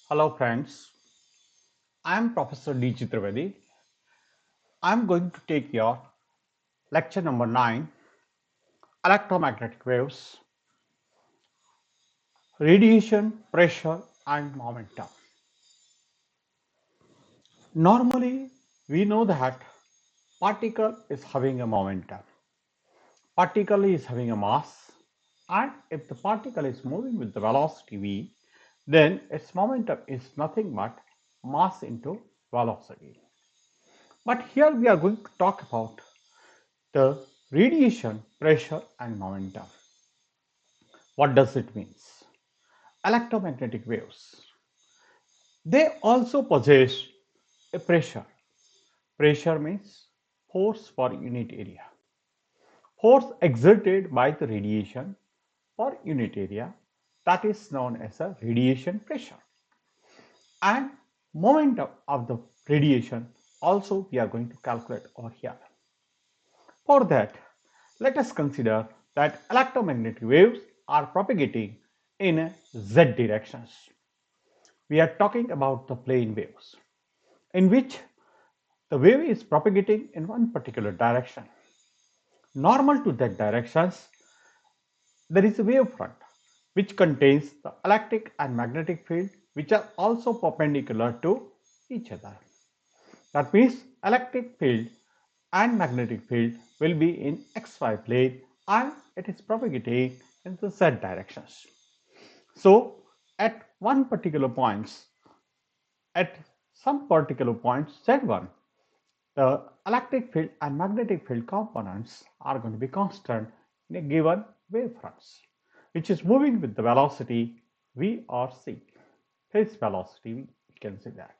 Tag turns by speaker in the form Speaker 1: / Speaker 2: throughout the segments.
Speaker 1: Hello friends, I am Professor DGT. I am going to take your lecture number 9, electromagnetic waves, radiation, pressure and momentum. Normally, we know that particle is having a momentum. Particle is having a mass, and if the particle is moving with the velocity v, then its momentum is nothing but mass into velocity. But here we are going to talk about the radiation, pressure and momentum. What does it mean? Electromagnetic waves. They also possess a pressure. Pressure means force per unit area. Force exerted by the radiation per unit area, that is known as a radiation pressure. And momentum of the radiation also we are going to calculate over here. For that, let us consider that electromagnetic waves are propagating in z directions. We are talking about the plane waves, in which the wave is propagating in one particular direction. Normal to that directions, there is a wave front which contains the electric and magnetic field which are also perpendicular to each other. That means electric field and magnetic field will be in xy plane and it is propagating in the z directions. So at one particular points, at some particular point z1, the electric field and magnetic field components are going to be constant in a given wavefronts, which is moving with the velocity v or c, phase velocity we can say that.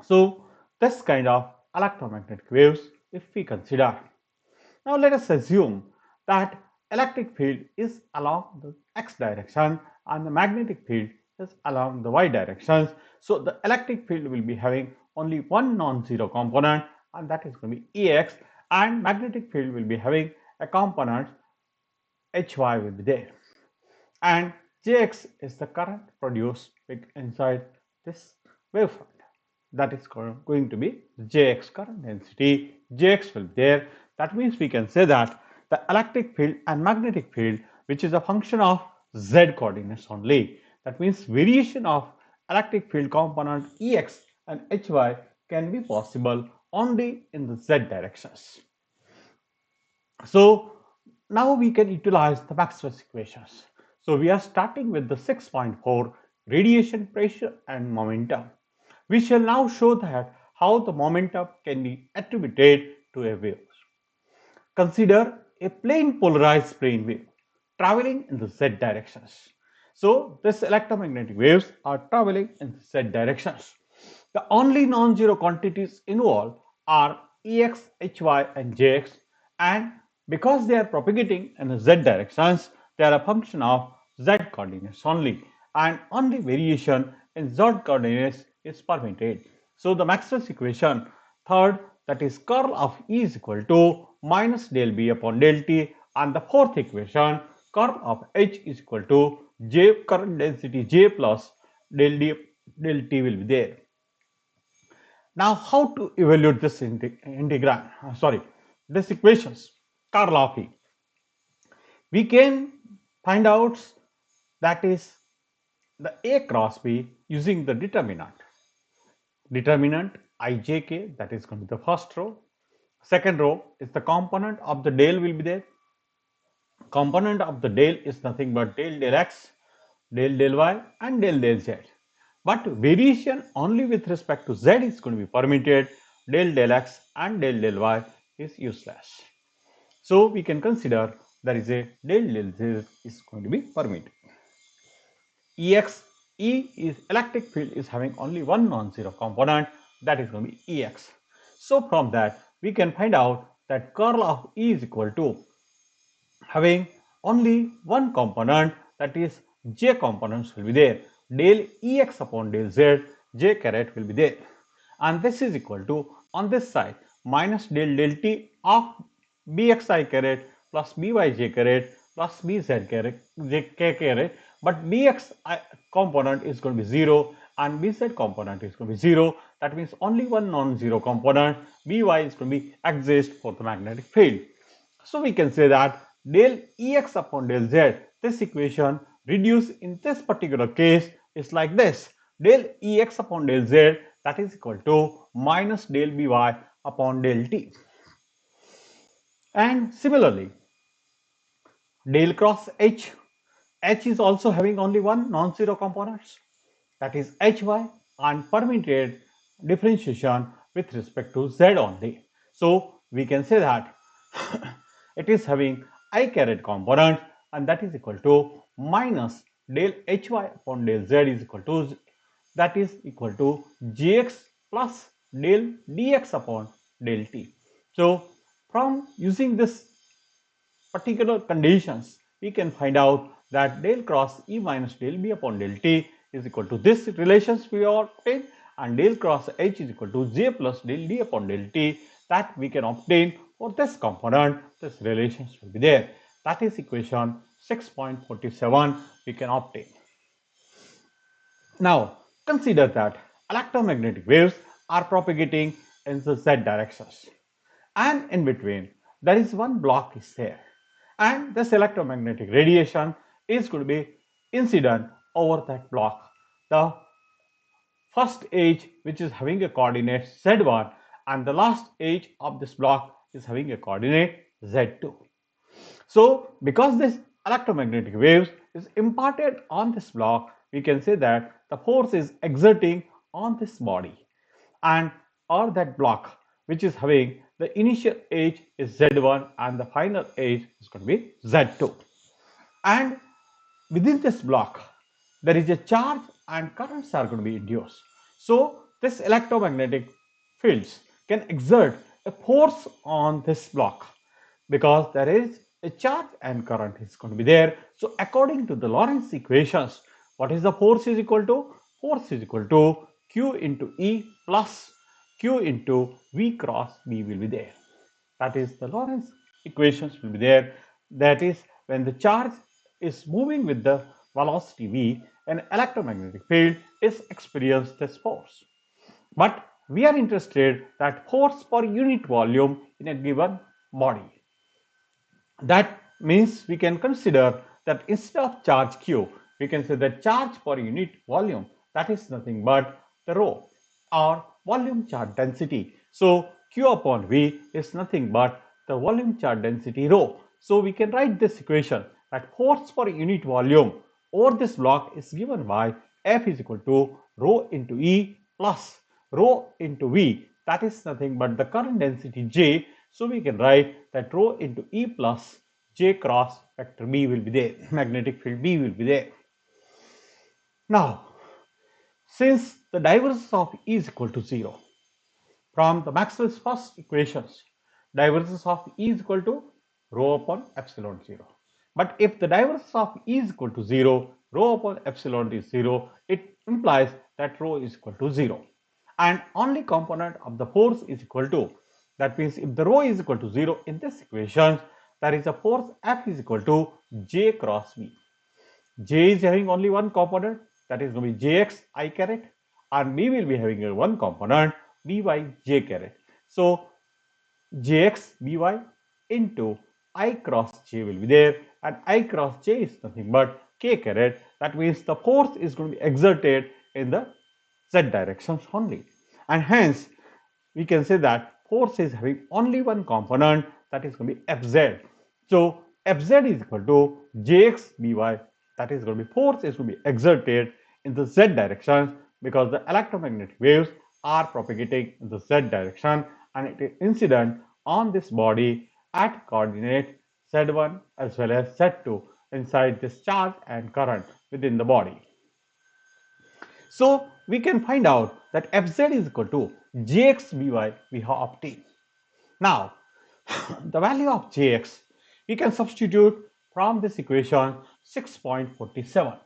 Speaker 1: So this kind of electromagnetic waves if we consider. Now let us assume that electric field is along the x direction and the magnetic field is along the y direction. So the electric field will be having only one non-zero component and that is going to be Ex, and magnetic field will be having a component Hy will be there. And Jx is the current produced inside this wavefront. That is going to be Jx current density. Jx will be there. That means we can say that the electric field and magnetic field, which is a function of z coordinates only. That means variation of electric field component Ex and Hy can be possible only in the z directions. So now we can utilize the Maxwell's equations. So we are starting with the 6.4 radiation, pressure and momentum. We shall now show that how the momentum can be attributed to a wave. Consider a plane polarized plane wave traveling in the z directions. So these electromagnetic waves are traveling in the z directions. The only non-zero quantities involved are Ex, Hy and Jx, and because they are propagating in the z directions, they are a function of z coordinates only, and only variation in z coordinates is permitted. So the Maxwell's equation third, that is curl of E is equal to minus del B upon del T, and the fourth equation curl of H is equal to J current density J plus del D del T will be there. Now, how to evaluate this integral? This equations, curl of E. We can find out that is the A cross B using the determinant. Determinant ijk, that is going to be the first row. Second row is the component of the del will be there. Component of the del is nothing but del x, del y and del z. But variation only with respect to z is going to be permitted. Del x and del y is useless. So we can consider there is a del z is going to be permitted. Ex, E is electric field is having only one non-zero component, that is going to be Ex. So from that we can find out that curl of E is equal to having only one component, that is j components will be there. Del Ex upon del z, j caret will be there. And this is equal to on this side minus del t of bxi caret plus byj caret plus bz caret j k caret but dx component is going to be 0 and bz component is going to be 0. That means only one non-zero component by is going to be exist for the magnetic field. So we can say that del Ex upon del Z, this equation reduced in this particular case is like this. Del Ex upon del Z, that is equal to minus del By upon del T. And similarly, del cross H, H is also having only one non-zero components, that is Hy, and permitted differentiation with respect to Z only. So we can say that it is having I caret component, and that is equal to minus del Hy upon del Z is equal to, that is equal to Gx plus del dx upon del T. So from using this particular conditions, we can find out that del cross E minus del B upon del T is equal to this relations we obtained, and del cross H is equal to J plus del D upon del T, that we can obtain for this component. This relations will be there. That is equation 6.47 we can obtain. Now consider that electromagnetic waves are propagating in the z directions, and in between there is one block is there, and this electromagnetic radiation is going to be incident over that block. The first edge which is having a coordinate z1, and the last edge of this block is having a coordinate z2. So because this electromagnetic waves is imparted on this block, we can say that the force is exerting on this body, and or that block which is having the initial edge is z1 and the final edge is going to be z2. And within this block there is a charge and currents are going to be induced. So this electromagnetic fields can exert a force on this block because there is a charge and current is going to be there. So according to the Lorentz equations, what is the force is equal to? Force is equal to Q into E plus Q into V cross B will be there. That is the Lorentz equations will be there. That is when the charge is moving with the velocity v, an electromagnetic field is experienced this force. But we are interested that force per unit volume in a given body. That means we can consider that instead of charge q, we can say that charge per unit volume, that is nothing but the rho or volume charge density. So q upon v is nothing but the volume charge density rho. So we can write this equation that force per unit volume over this block is given by F is equal to rho into E plus rho into V, that is nothing but the current density J. So we can write that rho into E plus J cross vector B will be there, magnetic field B will be there. Now, since the divergence of E is equal to 0, from the Maxwell's first equations, divergence of E is equal to rho upon epsilon 0. But if the divergence of E is equal to 0, rho upon epsilon is 0, it implies that rho is equal to 0. And only component of the force is equal to, that means if the rho is equal to 0 in this equation, there is a force F is equal to J cross V. J is having only one component, that is going to be Jx I caret, and B will be having a one component By J caret. So Jx By into I cross J will be there, and I cross J is nothing but K caret. That means the force is going to be exerted in the Z directions only, and hence we can say that force is having only one component, that is going to be Fz. So Fz is equal to Jx By, that is going to be force is going to be exerted in the Z direction because the electromagnetic waves are propagating in the Z direction, and it is incident on this body at coordinate Z1 as well as Z2 inside this charge and current within the body. So we can find out that Fz is equal to Jx By we have obtained. Now the value of Jx we can substitute from this equation 6.47.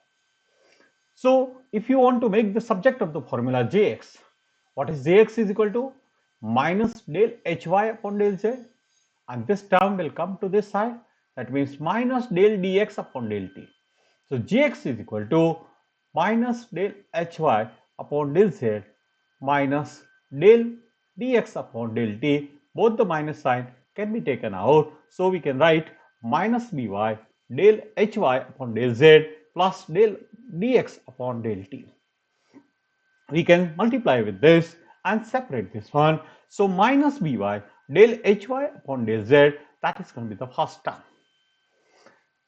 Speaker 1: So if you want to make the subject of the formula Jx, what is Jx is equal to minus del Hy upon del Z, and this term will come to this side, that means minus del dx upon del t. So Gx is equal to minus del Hy upon del Z minus del dx upon del t. Both the minus sign can be taken out. So we can write minus by del Hy upon del Z plus del dx upon del t. We can multiply with this and separate this one. So minus by del Hy upon del Z, that is going to be the first term.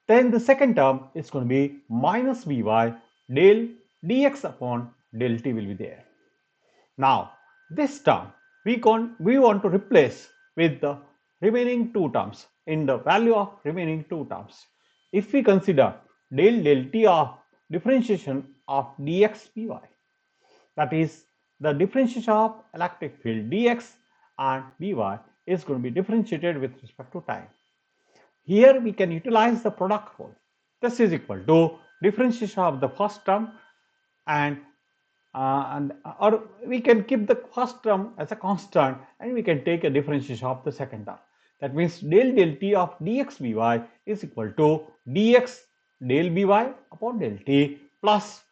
Speaker 1: Then the second term is going to be minus Vy del dx upon del t will be there. Now, this term we want to replace with the remaining two terms in the value of remaining two terms. If we consider del t of differentiation of dx Vy, that is the differentiation of electric field dx and Vy is going to be differentiated with respect to time. Here we can utilize the product rule. This is equal to differentiation of the first term and or we can keep the first term as a constant and we can take a differentiation of the second term. That means del t of dx by is equal to dx del by upon del t plus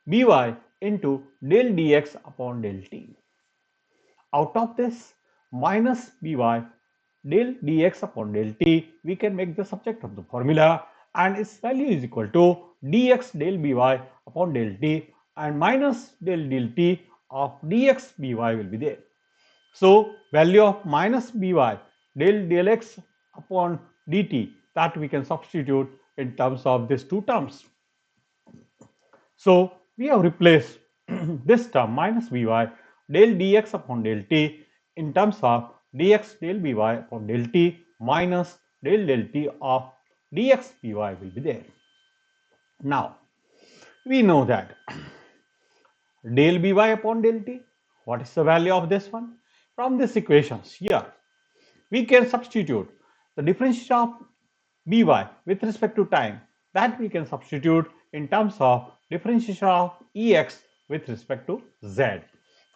Speaker 1: by into del dx upon del t. Out of this minus by del dx upon del t, we can make the subject of the formula and its value is equal to dx del by upon del t and minus del t of dx by will be there. So value of minus by del x upon dt, that we can substitute in terms of these two terms. So we have replaced this term minus by del dx upon del t in terms of dx del by upon del t minus del t of dx by will be there. Now we know that del by upon del t, what is the value of this one? From these equations here, we can substitute the differentiation of by with respect to time, that we can substitute in terms of differentiation of ex with respect to z.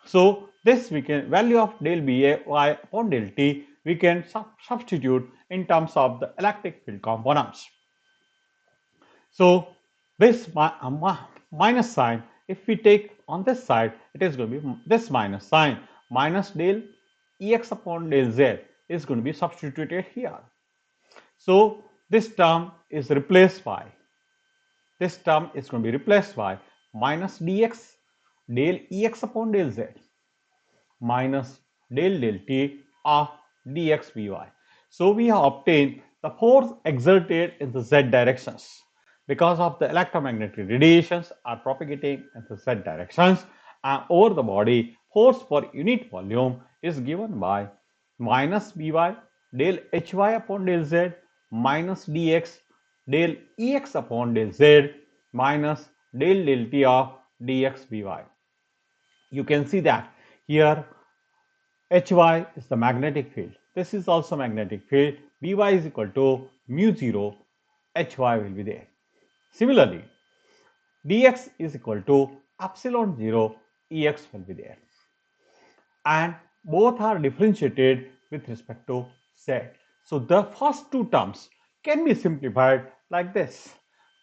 Speaker 1: So this we can value of del by upon del t we can substitute in terms of the electric field components. So this minus sign, if we take on this side, it is going to be this minus sign minus del ex upon del z is going to be substituted here. So this term is replaced by minus dx del ex upon del z minus del t of dx Vy. So we have obtained the force exerted in the z directions because of the electromagnetic radiations are propagating in the z directions, and over the body force per unit volume is given by minus Vy del Hy upon del z minus dx del ex upon del z minus del t of dx Vy. You can see that here Hy is the magnetic field. This is also magnetic field. Vy is equal to mu 0, Hy will be there. Similarly, dx is equal to epsilon 0, Ex will be there. And both are differentiated with respect to z. So the first two terms can be simplified like this.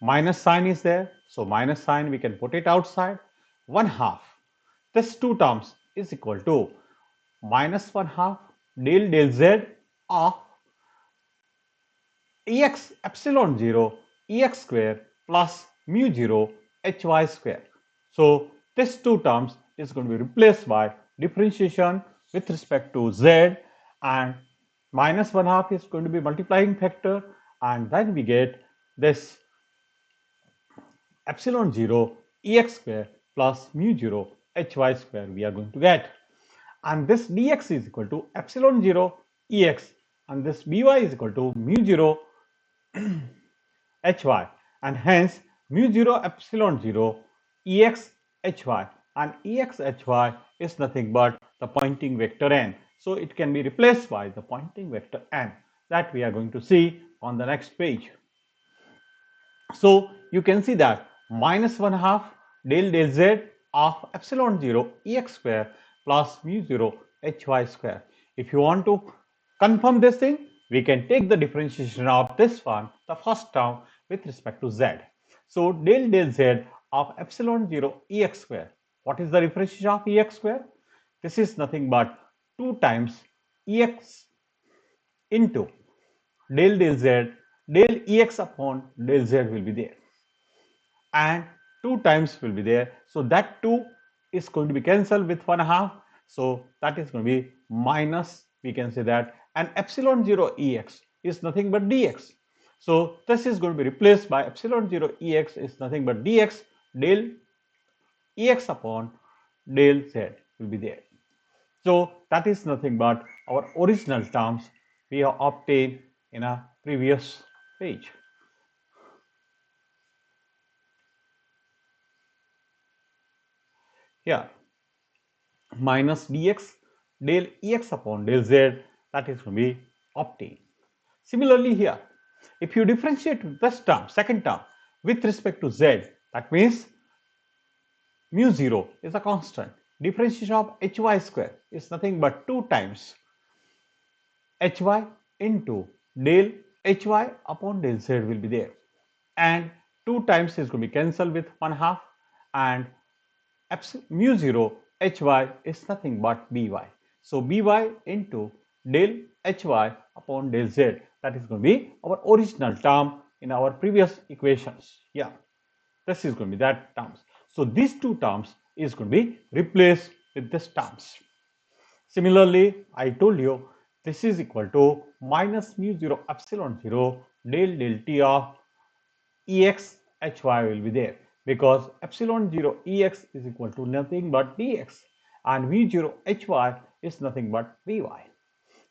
Speaker 1: Minus sign is there, so minus sign we can put it outside. 1/2. This two terms is equal to minus 1/2 del z of ex epsilon 0 ex square plus mu 0 hy square. So this two terms is going to be replaced by differentiation with respect to z, and minus 1/2 is going to be multiplying factor, and then we get this epsilon 0 ex square plus mu 0 hy square we are going to get. And this dx is equal to epsilon 0 ex, and this by is equal to mu 0 hy, and hence mu 0 epsilon 0 ex hy, and ex hy is nothing but the Poynting vector n. So it can be replaced by the Poynting vector n that we are going to see on the next page. So you can see that minus 1/2 del z of epsilon 0 ex square plus mu 0 hy square. If you want to confirm this thing, we can take the differentiation of this one, the first term, with respect to z. So del z of epsilon 0 ex square. What is the differentiation of ex square? This is nothing but 2 times ex into del z, del ex upon del z will be there, and 2 times will be there. So that 2 is going to be cancelled with 1/2. So that is going to be minus, we can say that, and epsilon 0 ex is nothing but dx. So this is going to be replaced by epsilon 0 ex is nothing but dx del ex upon del z will be there. So that is nothing but our original terms we have obtained in a previous page. Here minus dx del ex upon del z, that is going to be obtained. Similarly here, if you differentiate this term, second term, with respect to z, that means mu 0 is a constant. Differentiation of hy square is nothing but 2 times hy into del hy upon del z will be there, and 2 times is going to be cancelled with 1/2, and mu 0 hy is nothing but by. So by into del hy upon del z, that is going to be our original term in our previous equations. Yeah, this is going to be that terms. So these two terms is going to be replaced with this terms. Similarly, I told you this is equal to minus mu 0 epsilon 0 del t of ex hy will be there, because epsilon 0 ex is equal to nothing but dx, and mu 0 hy is nothing but vy.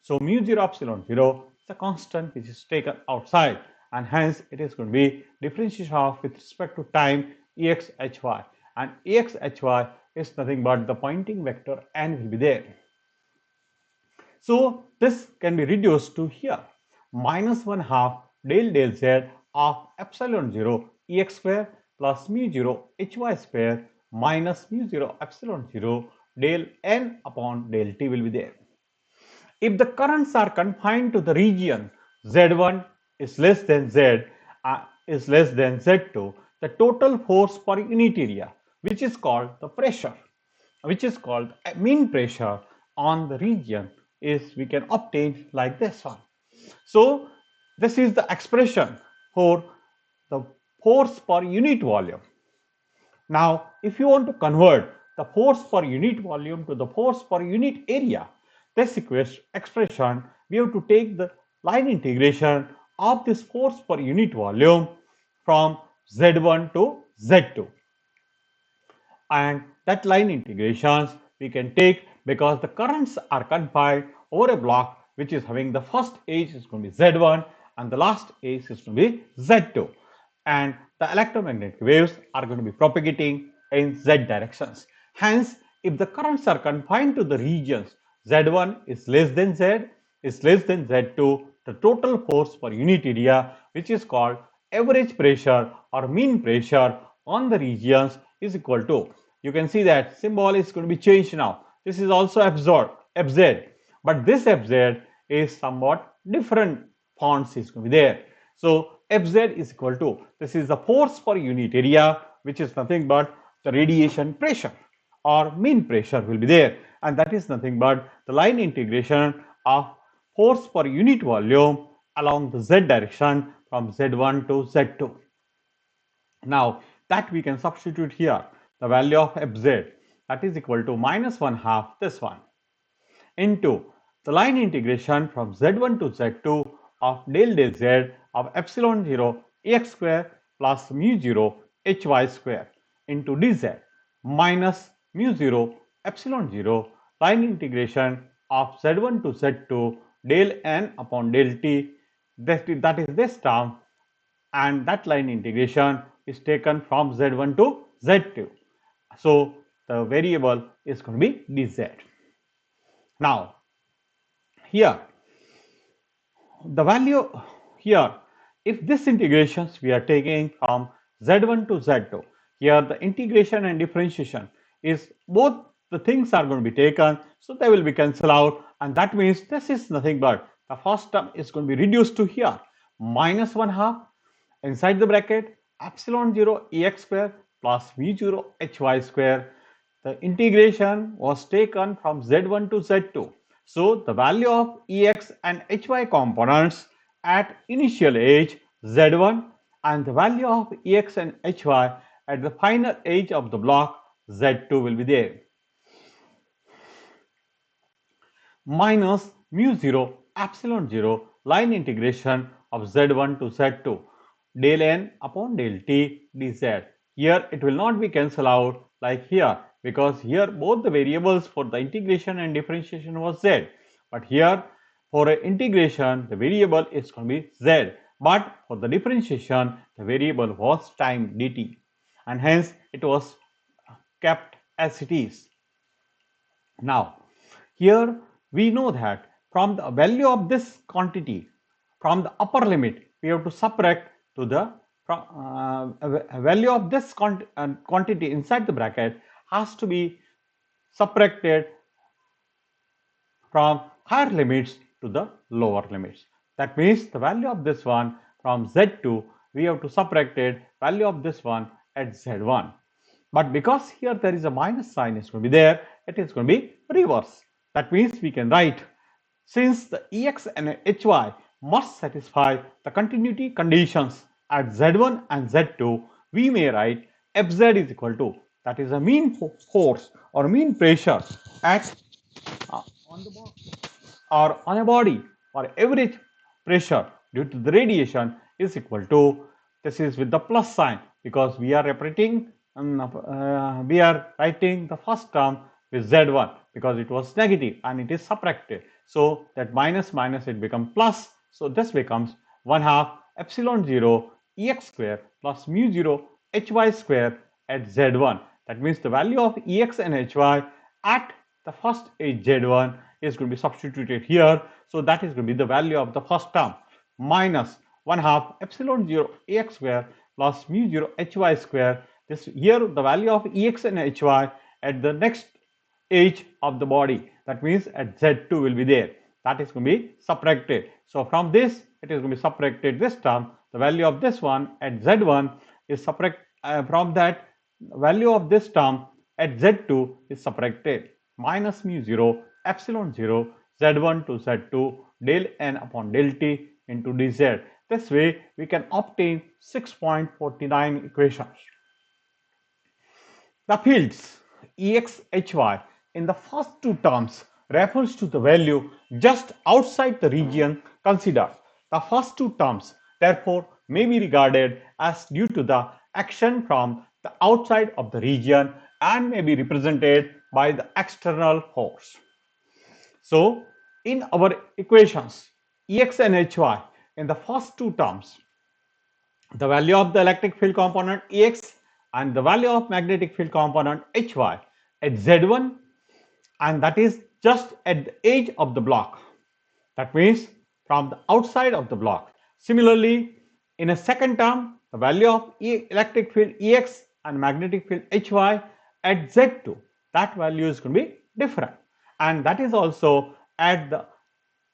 Speaker 1: So mu 0 epsilon 0 is a constant which is taken outside, and hence it is going to be differentiation of with respect to time ex hy, and ex hy is nothing but the pointing vector n will be there. So this can be reduced to here minus 1/2 del z of epsilon 0 ex square plus mu 0 hy square minus mu 0 epsilon 0 del n upon del t will be there. If the currents are confined to the region Z1 is less than Z2, the total force per unit area, which is called the pressure, which is called mean pressure on the region, is we can obtain like this one. So this is the expression for the force per unit volume. Now, if you want to convert the force per unit volume to the force per unit area, this expression, we have to take the line integration of this force per unit volume from Z1 to Z2. And that line integrations we can take because the currents are confined over a block which is having the first edge is going to be Z1 and the last edge is going to be Z2. And the electromagnetic waves are going to be propagating in Z directions. Hence, if the currents are confined to the regions Z1 is less than Z, is less than Z2, the total force per unit area, which is called average pressure or mean pressure on the regions, is equal to, you can see that symbol is going to be changed now. This is also FZ, but this FZ is somewhat different fonts is going to be there. So Fz is equal to, this is the force per unit area, which is nothing but the radiation pressure or mean pressure will be there, and that is nothing but the line integration of force per unit volume along the z direction from Z1 to Z2. Now that we can substitute here the value of Fz, that is equal to minus 1/2 this one into the line integration from Z1 to Z2 of del z of epsilon 0 ex square plus mu 0 hy square into dz minus mu 0 epsilon 0 line integration of Z1 to Z2 del n upon del t, that is this term, and that line integration is taken from Z1 to Z2. So the variable is going to be dz. Now here the value here, if this integrations we are taking from Z1 to Z2, here the integration and differentiation is both the things are going to be taken, so they will be cancelled out, and that means this is nothing but the first term is going to be reduced to here minus 1/2 inside the bracket, epsilon 0 Ex square plus mu 0 Hy square. The integration was taken from Z1 to Z2. So the value of Ex and Hy components at initial age Z1 and the value of Ex and Hy at the final age of the block Z2 will be there. Minus mu 0 epsilon 0 line integration of z1 to z2 del n upon del t dz. Here it will not be cancelled out like here because here both the variables for the integration and differentiation was z. But here for an integration the variable is going to be z. But for the differentiation the variable was time dt and hence it was kept as it is. Now here we know that from the value of this quantity, from the upper limit, we have to subtract to the value of this quantity inside the bracket has to be subtracted from higher limits to the lower limits. That means the value of this one from Z2, we have to subtract it value of this one at Z1. But because here there is a minus sign is going to be there, it is going to be reverse. That means we can write since the Ex and Hy must satisfy the continuity conditions at Z1 and Z2, we may write Fz is equal to, that is a mean force or mean pressure at on the box or on a body or average pressure due to the radiation is equal to, this is with the plus sign because we are we are writing the first term with z1 because it was negative and it is subtracted. So that minus minus it becomes plus. So this becomes 1 half epsilon 0 Ex square plus mu 0 Hy square at z1. That means the value of Ex and Hy at the first age z1 is going to be substituted here. So that is going to be the value of the first term minus 1 half epsilon 0 Ax square plus mu 0 Hy square. This here the value of Ex and Hy at the next age of the body. That means at Z2 will be there. That is going to be subtracted. So from this it is going to be subtracted this term. The value of this one at Z1 is subtracted from that value of this term at Z2 is subtracted minus mu 0 epsilon 0 Z1 to Z2 del n upon del t into dz. This way we can obtain 6.49 equations. The fields Ex, Hy in the first two terms refers to the value just outside the region considered. The first two terms therefore may be regarded as due to the action from the outside of the region and may be represented by the external force. So in our equations Ex and Hy in the first two terms, the value of the electric field component Ex and the value of magnetic field component Hy at Z1, and that is just at the edge of the block. That means from the outside of the block. Similarly, in a second term, the value of electric field Ex and magnetic field Hy at Z2, that value is going to be different. And that is also at the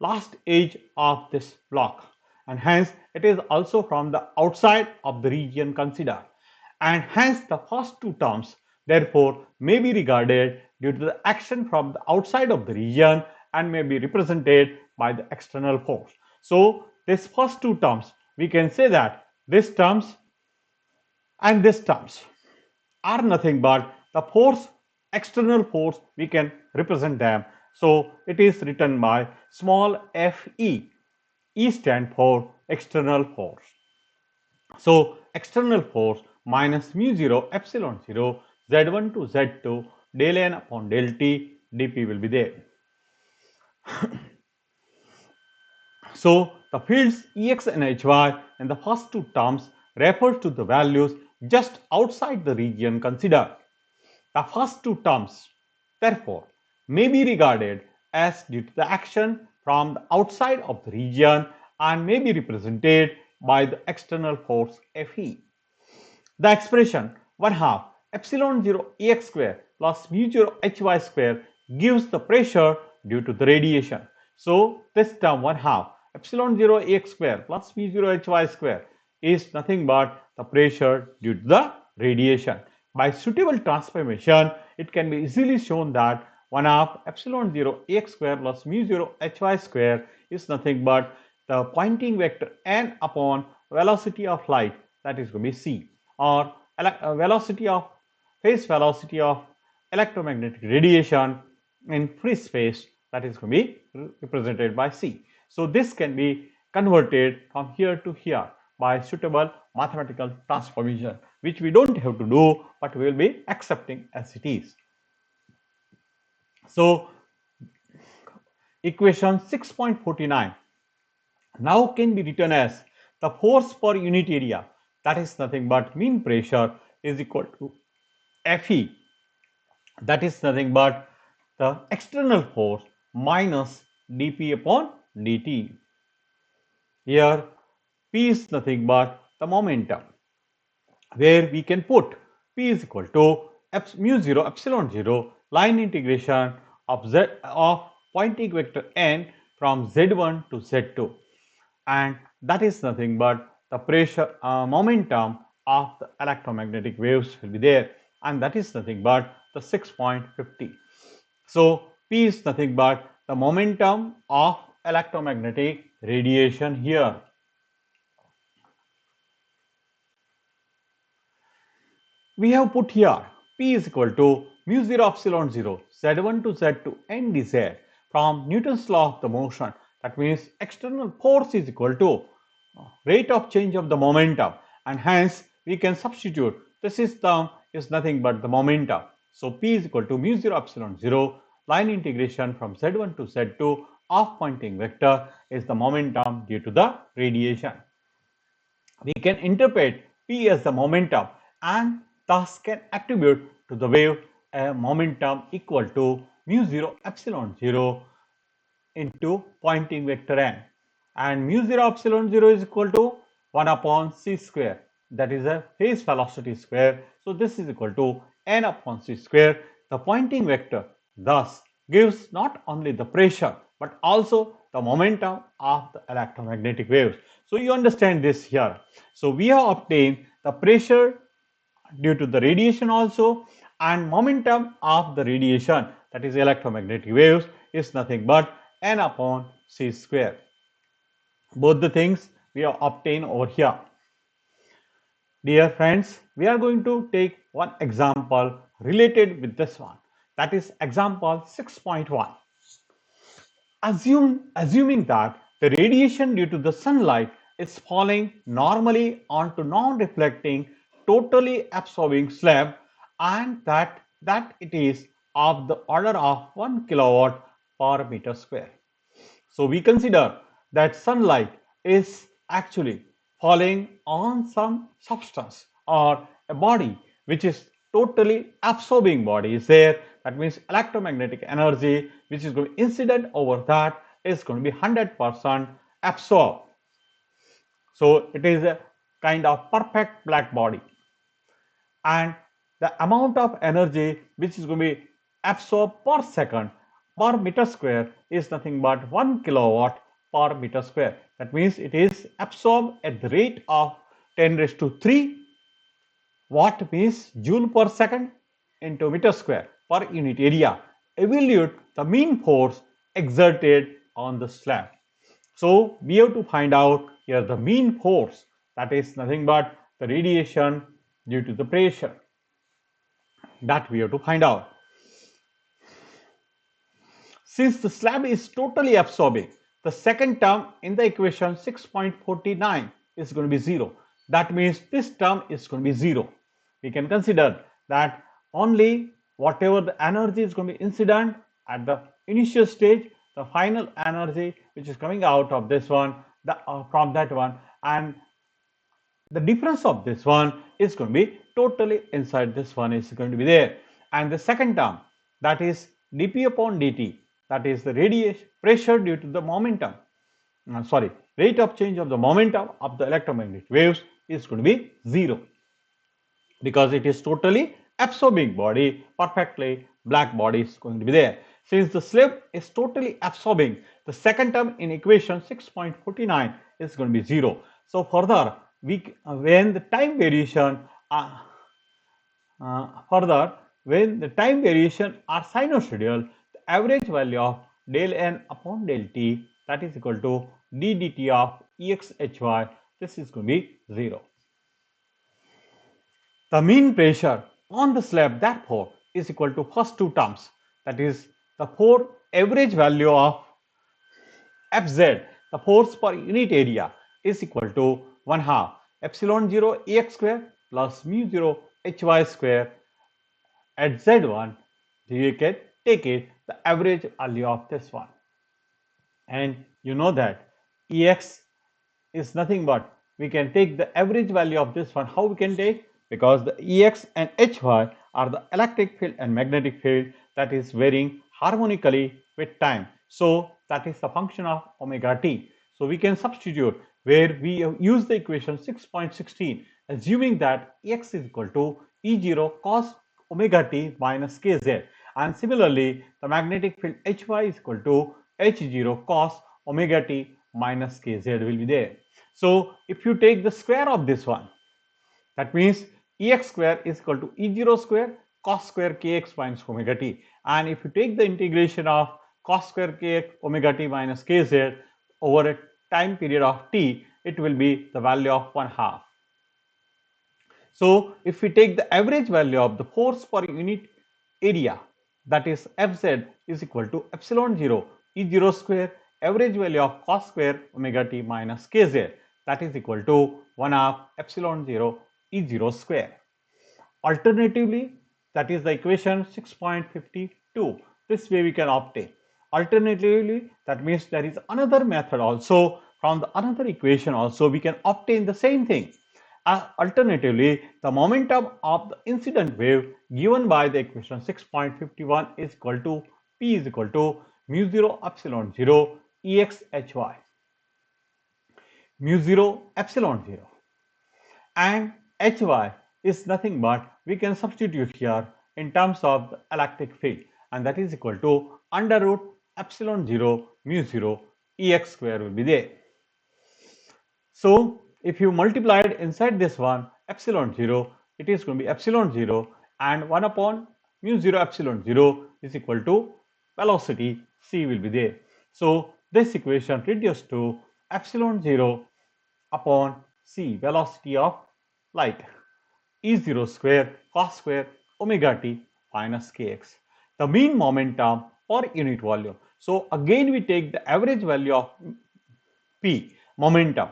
Speaker 1: last edge of this block. And hence, it is also from the outside of the region considered. And hence, the first two terms, therefore, may be regarded due to the action from the outside of the region and may be represented by the external force. So, these first two terms, we can say that these terms and these terms are nothing but the force, external force, we can represent them. So, it is written by small fe. E stand for external force. So, external force minus mu 0 epsilon 0 z1 to z2 del n upon del t dp will be there. So, the fields Ex and Hy in the first two terms refers to the values just outside the region considered. The first two terms, therefore, may be regarded as due to the action from the outside of the region and may be represented by the external force Fe. The expression 1 half epsilon 0 Ex square plus mu 0 Hy square gives the pressure due to the radiation. So, this term 1 half epsilon 0 Ex square plus mu 0 Hy square is nothing but the pressure due to the radiation. By suitable transformation, it can be easily shown that 1 half epsilon 0 ax square plus mu 0 hy square is nothing but the Poynting vector n upon velocity of light, that is going to be c, or velocity of phase velocity of electromagnetic radiation in free space, that is going to be represented by c. So this can be converted from here to here by suitable mathematical transformation, which we don't have to do, but we will be accepting as it is. So equation 6.49 now can be written as the force per unit area, that is nothing but mean pressure, is equal to Fe, that is nothing but the external force minus dP upon dt. Here P is nothing but the momentum, where we can put P is equal to mu 0 epsilon 0 line integration of Poynting vector n from z1 to z2, and that is nothing but the pressure momentum of the electromagnetic waves will be there, and that is nothing but the 6.50. So P is nothing but the momentum of electromagnetic radiation here. We have put here P is equal to mu 0 epsilon 0 z1 to z2 and dz from Newton's law of the motion. That means external force is equal to rate of change of the momentum, and hence we can substitute this term is nothing but the momentum. So P is equal to mu 0 epsilon 0 line integration from z1 to z2 of Poynting vector is the momentum due to the radiation. We can interpret P as the momentum and thus can attribute to the wave a momentum equal to mu 0 epsilon 0 into Poynting vector n, and mu 0 epsilon 0 is equal to 1 upon c square, that is a phase velocity square. So this is equal to n upon c square. The Poynting vector thus gives not only the pressure but also the momentum of the electromagnetic waves. So you understand this here. So we have obtained the pressure due to the radiation also, and momentum of the radiation, that is electromagnetic waves, is nothing but n upon c square. Both the things we have obtained over here. Dear friends, we are going to take one example related with this one, that is example 6.1. Assuming that the radiation due to the sunlight is falling normally onto non-reflecting, totally absorbing slab, and that it is of the order of 1 kilowatt per meter square. So we consider that sunlight is actually falling on some substance or a body which is totally absorbing body is there. That means electromagnetic energy which is going to incident over that is going to be 100% absorbed. So it is a kind of perfect black body, and the amount of energy which is going to be absorbed per second per meter square is nothing but 1 kilowatt per meter square. That means it is absorbed at the rate of 10 raised to 3 watt, means joule per second into meter square per unit area. Evaluate the mean force exerted on the slab. So we have to find out here the mean force, that is nothing but the radiation due to the pressure, that we have to find out. Since the slab is totally absorbing, the second term in the equation 6.49 is going to be 0. That means this term is going to be 0. We can consider that only whatever the energy is going to be incident at the initial stage, the final energy which is coming out of this one, from that one, and the difference of this one is going to be totally inside this one is going to be there. And the second term, that is dP upon dt, that is the radiation pressure due to the momentum, rate of change of the momentum of the electromagnetic waves is going to be 0, because it is totally absorbing body, perfectly black body is going to be there. Since the slab is totally absorbing, the second term in equation 6.49 is going to be 0. So further, when the time variation further, when the time variation are sinusoidal, the average value of del n upon del t, that is equal to d dt of exhy, this is going to be 0. The mean pressure on the slab therefore is equal to first two terms, that is the average value of Fz, the force per unit area, is equal to 1 half epsilon 0 Ax square plus mu 0 Hy square at Z1. You can take it the average value of this one. And you know that Ex is nothing but we can take the average value of this one. How we can take? Because the Ex and Hy are the electric field and magnetic field that is varying harmonically with time. So that is the function of omega t. So we can substitute where we use the equation 6.16 assuming that Ex is equal to E0 cos omega t minus kz, and similarly the magnetic field Hy is equal to H0 cos omega t minus kz will be there. So if you take the square of this one, that means Ex square is equal to E0 square cos square kx minus omega t, and if you take the integration of cos square kx omega t minus kz over a time period of t, it will be the value of 1 half. So if we take the average value of the force per unit area, that is Fz is equal to epsilon 0 E0 square average value of cos square omega t minus kz, that is equal to 1 half epsilon 0 E0 square. Alternatively, that is the equation 6.52. This way we can obtain. Alternatively, that means there is another method also. From the another equation also we can obtain the same thing. Alternatively, the momentum of the incident wave given by the equation 6.51 is equal to P is equal to mu 0 epsilon 0 exhy, mu 0 epsilon 0, and hy is nothing but we can substitute here in terms of the electric field, and that is equal to under root epsilon 0 mu 0 Ex square will be there. So if you multiply it inside this one epsilon 0, it is going to be epsilon 0 and 1 upon mu 0 epsilon 0 is equal to velocity c will be there. So this equation reduced to epsilon 0 upon c, velocity of light, E0 square cos square omega t minus kx. The mean momentum per unit volume. So again we take the average value of P, momentum,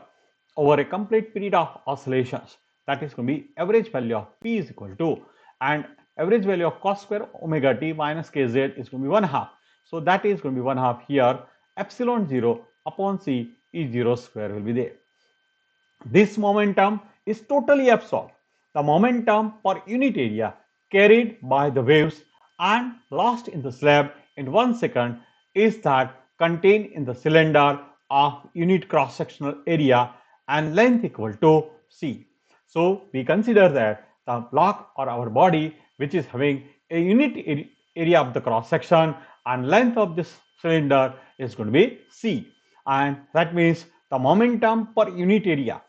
Speaker 1: over a complete period of oscillations. That is going to be average value of P is equal to, and average value of cos square omega t minus kz is going to be 1 half. So that is going to be 1 half here. Epsilon 0 upon c E0 square will be there. This momentum is totally absorbed. The momentum per unit area carried by the waves and lost in the slab in 1 second is that contained in the cylinder of unit cross-sectional area and length equal to c. So we consider that the block or our body which is having a unit area of the cross-section and length of this cylinder is going to be c, and that means the momentum per unit area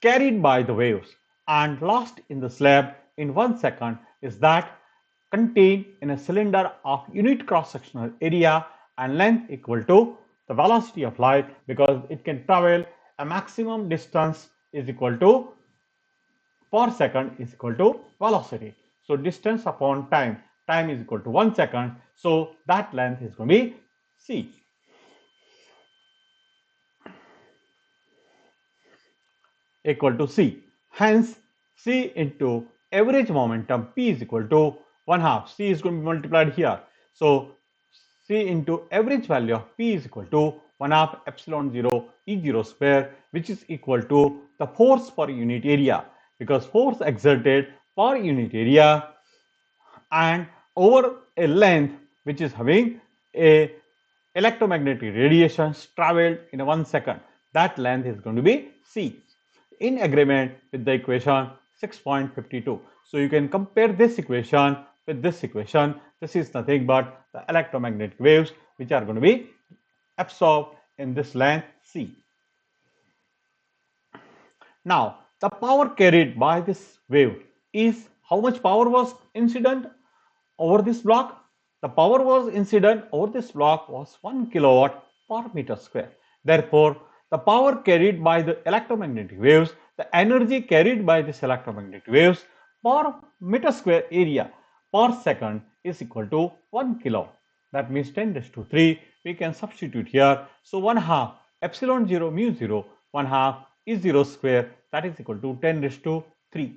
Speaker 1: carried by the waves and lost in the slab in 1 second is that contained in a cylinder of unit cross-sectional area and length equal to the velocity of light, because it can travel a maximum distance is equal to per second is equal to velocity. So distance upon time, time is equal to 1 second. So that length is going to be c. Equal to c. Hence, c into average momentum P is equal to 1 half. C is going to be multiplied here. So c into average value of P is equal to 1 half epsilon 0 E0 square, which is equal to the force per unit area, because force exerted per unit area and over a length which is having a electromagnetic radiations traveled in 1 second. That length is going to be c, in agreement with the equation 6.52. So you can compare this equation with this equation. This is nothing but the electromagnetic waves which are going to be absorbed in this length c. Now the power carried by this wave is how much power was incident over this block. The power was incident over this block was 1 kilowatt per meter square. Therefore, the power carried by the electromagnetic waves, the energy carried by this electromagnetic waves per meter square area per second is equal to 1 kilo. That means 10 raised to 3. We can substitute here. So 1 half epsilon 0 mu 0, 1 half E 0 square, that is equal to 10 raised to 3.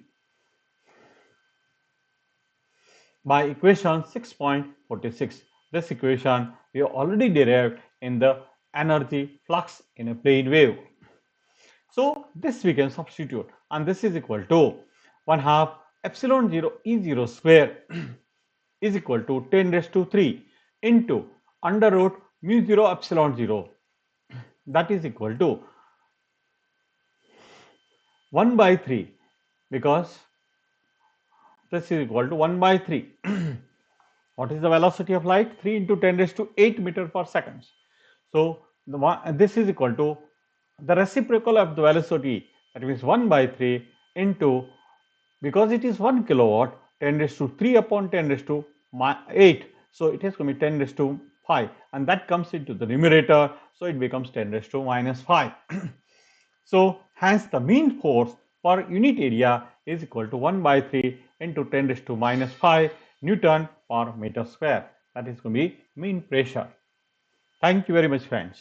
Speaker 1: By equation 6.46. This equation we have already derived in the energy flux in a plane wave. So this we can substitute, and this is equal to 1 half epsilon 0 E 0 square is equal to 10 raised to 3 into under root mu 0 epsilon 0, that is equal to 1 by 3, because this is equal to 1 by 3. What is the velocity of light? 3 into 10 raised to 8 meter per second. So this is equal to the reciprocal of the velocity, that means 1 by 3 into, because it is 1 kilowatt, 10 raised to 3 upon 10 raised to 8. So it is going to be 10 raised to 5, and that comes into the numerator. So it becomes 10 raised to minus 5. So hence the mean force per unit area is equal to 1 by 3 into 10 raised to minus 5 Newton per meter square. That is going to be mean pressure. Thank you very much, friends.